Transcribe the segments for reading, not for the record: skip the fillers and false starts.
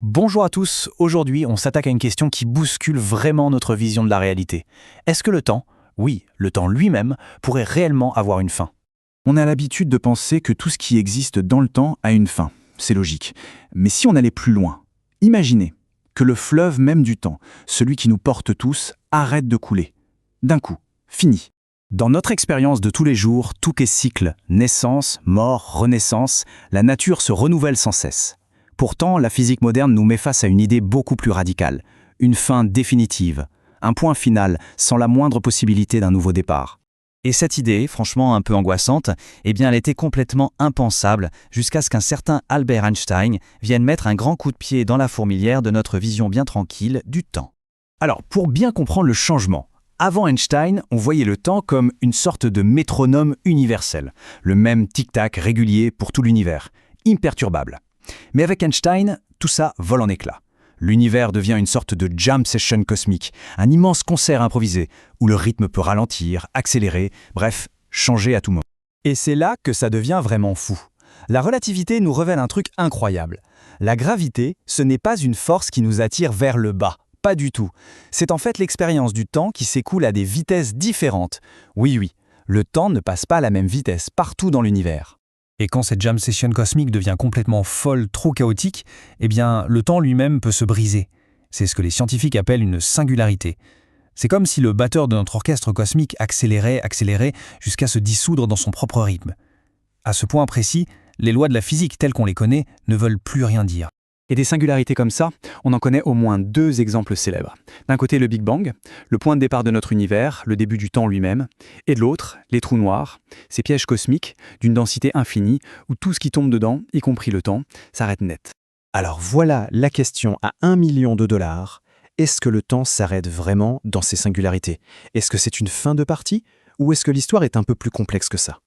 Bonjour à tous, aujourd'hui on s'attaque à une question qui bouscule vraiment notre vision de la réalité. Est-ce que le temps, oui, le temps lui-même, pourrait réellement avoir une fin? On a l'habitude de penser que tout ce qui existe dans le temps a une fin. C'est logique. Mais si on allait plus loin, imaginez que le fleuve même du temps, celui qui nous porte tous, arrête de couler. D'un coup, fini. Dans notre expérience de tous les jours, tout est cycle, naissance, mort, renaissance, la nature se renouvelle sans cesse. Pourtant, la physique moderne nous met face à une idée beaucoup plus radicale, une fin définitive, un point final sans la moindre possibilité d'un nouveau départ. Et cette idée, franchement un peu angoissante, elle était complètement impensable jusqu'à ce qu'un certain Albert Einstein vienne mettre un grand coup de pied dans la fourmilière de notre vision bien tranquille du temps. Alors, pour bien comprendre le changement, avant Einstein, on voyait le temps comme une sorte de métronome universel, le même tic-tac régulier pour tout l'univers, imperturbable. Mais avec Einstein, tout ça vole en éclats. L'univers devient une sorte de jam session cosmique, un immense concert improvisé, où le rythme peut ralentir, accélérer, bref, changer à tout moment. Et c'est là que ça devient vraiment fou. La relativité nous révèle un truc incroyable. La gravité, ce n'est pas une force qui nous attire vers le bas. Pas du tout. C'est en fait l'expérience du temps qui s'écoule à des vitesses différentes. Oui, le temps ne passe pas à la même vitesse partout dans l'univers. Et quand cette jam session cosmique devient complètement folle, trop chaotique, le temps lui-même peut se briser. C'est ce que les scientifiques appellent une singularité. C'est comme si le batteur de notre orchestre cosmique accélérait jusqu'à se dissoudre dans son propre rythme. À ce point précis, les lois de la physique telles qu'on les connaît ne veulent plus rien dire. Et des singularités comme ça, on en connaît au moins deux exemples célèbres. D'un côté, le Big Bang, le point de départ de notre univers, le début du temps lui-même, et de l'autre, les trous noirs, ces pièges cosmiques d'une densité infinie où tout ce qui tombe dedans, y compris le temps, s'arrête net. Alors voilà la question à $1 million. Est-ce que le temps s'arrête vraiment dans ces singularités? Est-ce que c'est une fin de partie? Ou est-ce que l'histoire est un peu plus complexe que ça?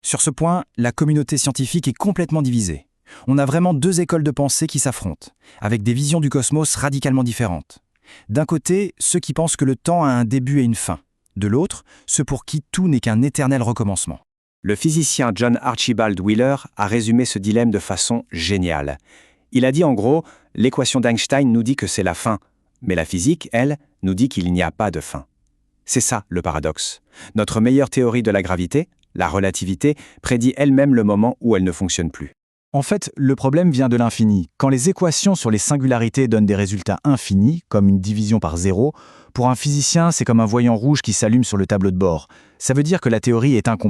Sur ce point, la communauté scientifique est complètement divisée. On a vraiment deux écoles de pensée qui s'affrontent, avec des visions du cosmos radicalement différentes. D'un côté, ceux qui pensent que le temps a un début et une fin. De l'autre, ceux pour qui tout n'est qu'un éternel recommencement. Le physicien John Archibald Wheeler a résumé ce dilemme de façon géniale. Il a dit en gros, l'équation d'Einstein nous dit que c'est la fin, mais la physique, elle, nous dit qu'il n'y a pas de fin. C'est ça le paradoxe. Notre meilleure théorie de la gravité, la relativité, prédit elle-même le moment où elle ne fonctionne plus. En fait, le problème vient de l'infini. Quand les équations sur les singularités donnent des résultats infinis, comme une division par zéro, pour un physicien, c'est comme un voyant rouge qui s'allume sur le tableau de bord. Ça veut dire que la théorie est incomplète.